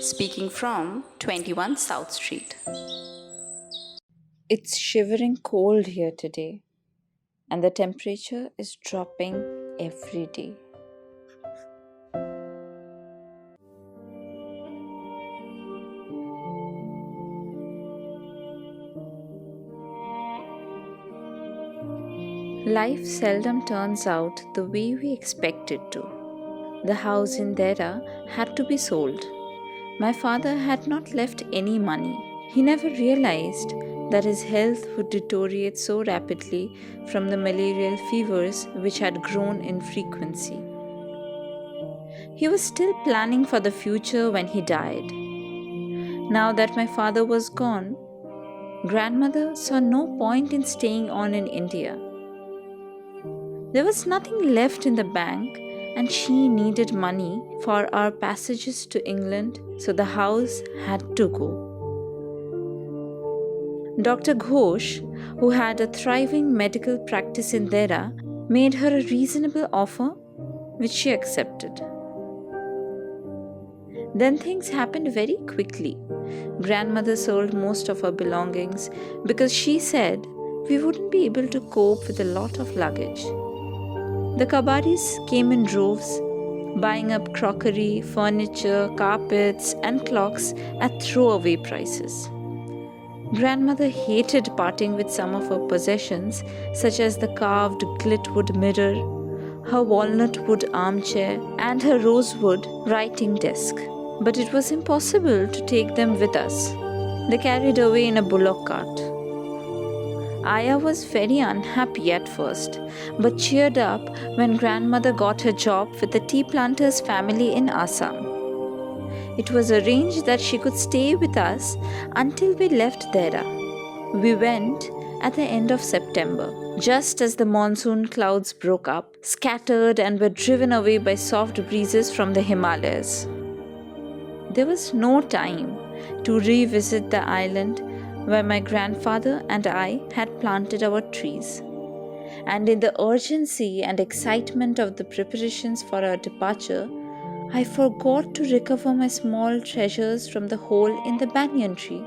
Speaking from 21 South Street. It's shivering cold here today, and the temperature is dropping every day. Life seldom turns out the way we expect it to. The house in Dera had to be sold. My father had not left any money. He never realized that his health would deteriorate so rapidly from the malarial fevers which had grown in frequency. He was still planning for the future when he died. Now that my father was gone, grandmother saw no point in staying on in India. There was nothing left in the bank, and she needed money for our passages to England, so the house had to go. Dr. Ghosh, who had a thriving medical practice in Dera, made her a reasonable offer, which she accepted. Then things happened very quickly. Grandmother sold most of her belongings because she said we wouldn't be able to cope with a lot of luggage. The Kabaris came in droves, buying up crockery, furniture, carpets, and clocks at throwaway prices. Grandmother hated parting with some of her possessions, such as the carved gilt-wood mirror, her walnut wood armchair, and her rosewood writing desk. But it was impossible to take them with us. They carried away in a bullock cart. Aya was very unhappy at first, but cheered up when grandmother got her job with the tea planters' family in Assam. It was arranged that she could stay with us until we left Dera. We went at the end of September, just as the monsoon clouds broke up, scattered, and were driven away by soft breezes from the Himalayas. There was no time to revisit the island where my grandfather and I had planted our trees. And in the urgency and excitement of the preparations for our departure, I forgot to recover my small treasures from the hole in the banyan tree.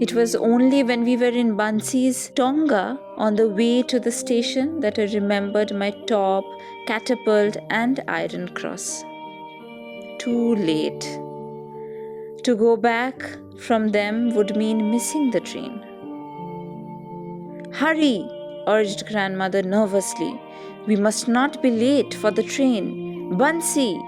It was only when we were in Bansi's Tonga on the way to the station that I remembered my top, catapult, and iron cross. Too late. To go back from them would mean missing the train. Hurry, urged grandmother nervously. We must not be late for the train. Bansi!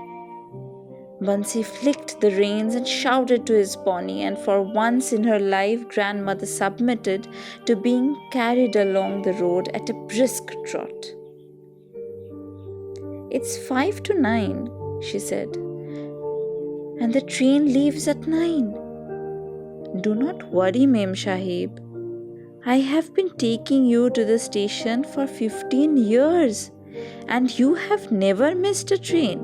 Bansi flicked the reins and shouted to his pony, and for once in her life, grandmother submitted to being carried along the road at a brisk trot. It's 5 to 9, she said, and the train leaves at 9. Do not worry, Mem Sahib. I have been taking you to the station for 15 years, and you have never missed a train.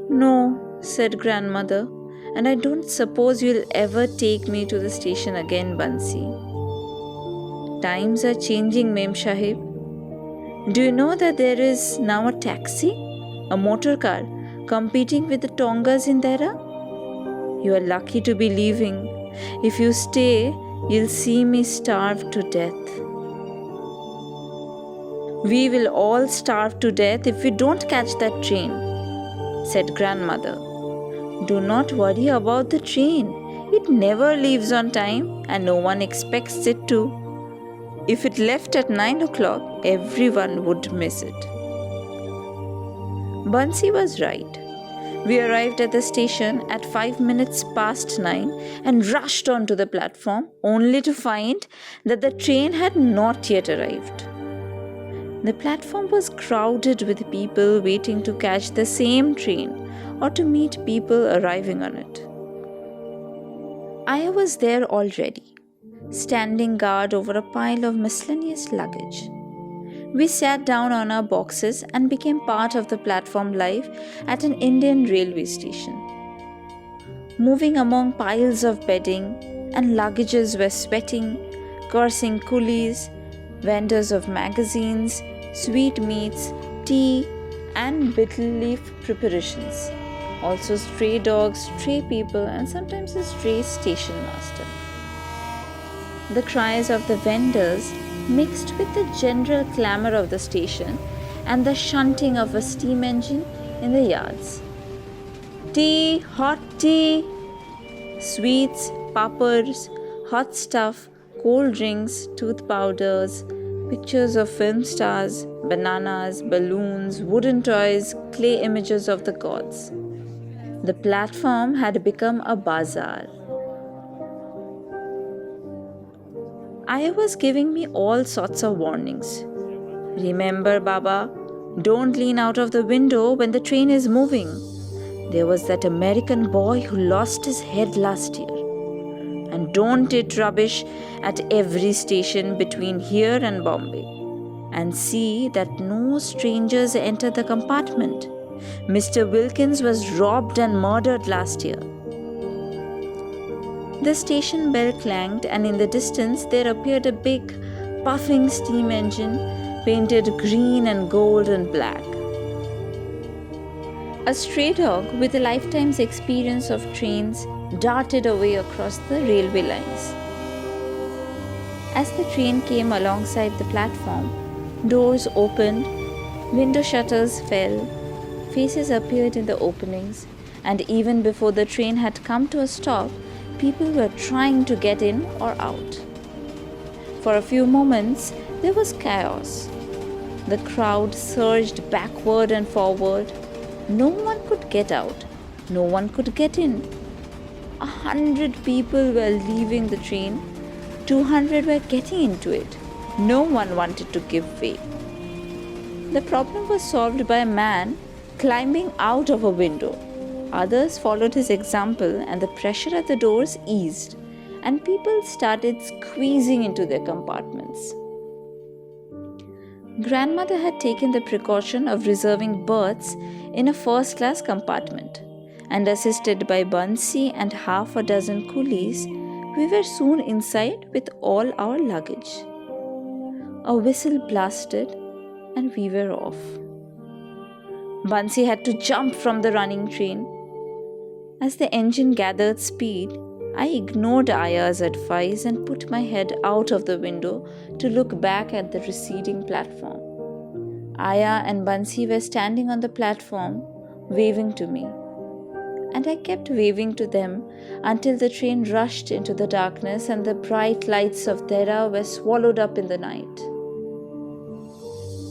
No, said grandmother, and I don't suppose you'll ever take me to the station again, Bansi. Times are changing, Mem Sahib. Do you know that there is now a taxi, a motor car, competing with the Tongas in Dera? You are lucky to be leaving. If you stay, you'll see me starve to death. We will all starve to death if we don't catch that train, said grandmother. Do not worry about the train. It never leaves on time and no one expects it to. If it left at 9 o'clock, everyone would miss it. Bansi was right. We arrived at the station at 5 minutes past 9 and rushed onto the platform, only to find that the train had not yet arrived. The platform was crowded with people waiting to catch the same train or to meet people arriving on it. I was there already, standing guard over a pile of miscellaneous luggage. We sat down on our boxes and became part of the platform life at an Indian railway station. Moving among piles of bedding, and luggages were sweating, cursing coolies, vendors of magazines, sweetmeats, tea, and betel leaf preparations. Also stray dogs, stray people, and sometimes a stray station master. The cries of the vendors mixed with the general clamor of the station and the shunting of a steam engine in the yards. Tea, hot tea, sweets, pappers, hot stuff, cold drinks, tooth powders, pictures of film stars, bananas, balloons, wooden toys, clay images of the gods. The platform had become a bazaar. Aya was giving me all sorts of warnings. Remember, Baba, don't lean out of the window when the train is moving. There was that American boy who lost his head last year. And don't eat rubbish at every station between here and Bombay. And see that no strangers enter the compartment. Mr. Wilkins was robbed and murdered last year. The station bell clanged, and in the distance there appeared a big, puffing steam engine painted green and gold and black. A stray dog with a lifetime's experience of trains darted away across the railway lines. As the train came alongside the platform, doors opened, window shutters fell, faces appeared in the openings, and even before the train had come to a stop, people were trying to get in or out. For a few moments, there was chaos. The crowd surged backward and forward. No one could get out. No one could get in. 100 people were leaving the train. 200 were getting into it. No one wanted to give way. The problem was solved by a man climbing out of a window. Others followed his example, and the pressure at the doors eased, and people started squeezing into their compartments. Grandmother had taken the precaution of reserving berths in a first-class compartment, and assisted by Bansi and half a dozen coolies, we were soon inside with all our luggage. A whistle blasted, and we were off. Bansi had to jump from the running train. As the engine gathered speed, I ignored Aya's advice and put my head out of the window to look back at the receding platform. Aya and Bansi were standing on the platform, waving to me. And I kept waving to them until the train rushed into the darkness and the bright lights of Dehra were swallowed up in the night.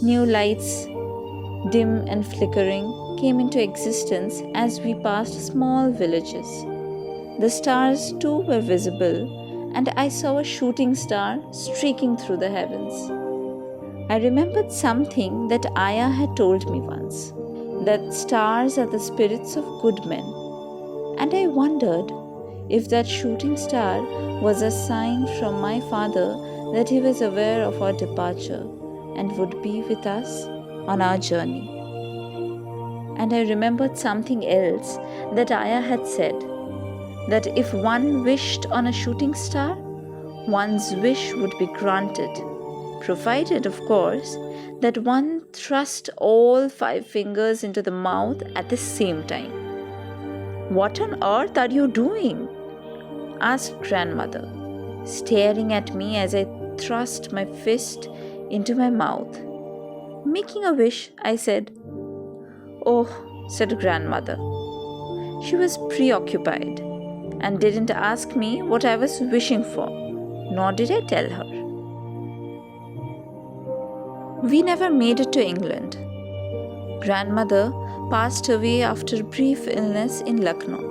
New lights, dim and flickering, came into existence as we passed small villages. The stars too were visible, and I saw a shooting star streaking through the heavens. I remembered something that Aya had told me once, that stars are the spirits of good men, and I wondered if that shooting star was a sign from my father that he was aware of our departure and would be with us on our journey. And I remembered something else that Aya had said, that if one wished on a shooting star, one's wish would be granted, provided, of course, that one thrust all 5 fingers into the mouth at the same time. "What on earth are you doing?" asked grandmother, staring at me as I thrust my fist into my mouth. "Making a wish," I said. "Oh," said grandmother. She was preoccupied and didn't ask me what I was wishing for, nor did I tell her. We never made it to England. Grandmother passed away after brief illness in Lucknow.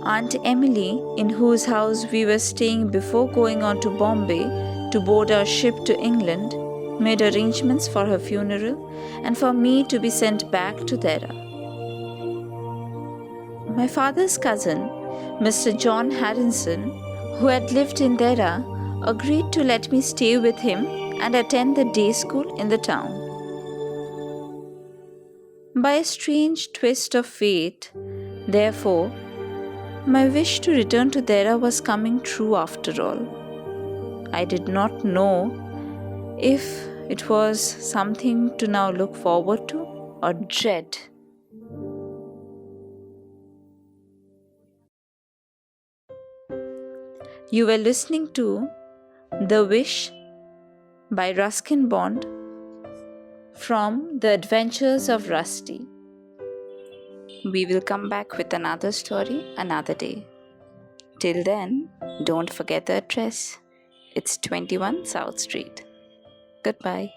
Aunt Emily, in whose house we were staying before going on to Bombay to board our ship to England, made arrangements for her funeral and for me to be sent back to Dehra. My father's cousin, Mr. John Harrison, who had lived in Dehra, agreed to let me stay with him and attend the day school in the town. By a strange twist of fate, therefore, my wish to return to Dehra was coming true after all. I did not know if it was something to now look forward to or dread. You were listening to The Wish by Ruskin Bond from The Adventures of Rusty. We will come back with another story another day. Till then, don't forget the address. It's 21 South Street. Goodbye.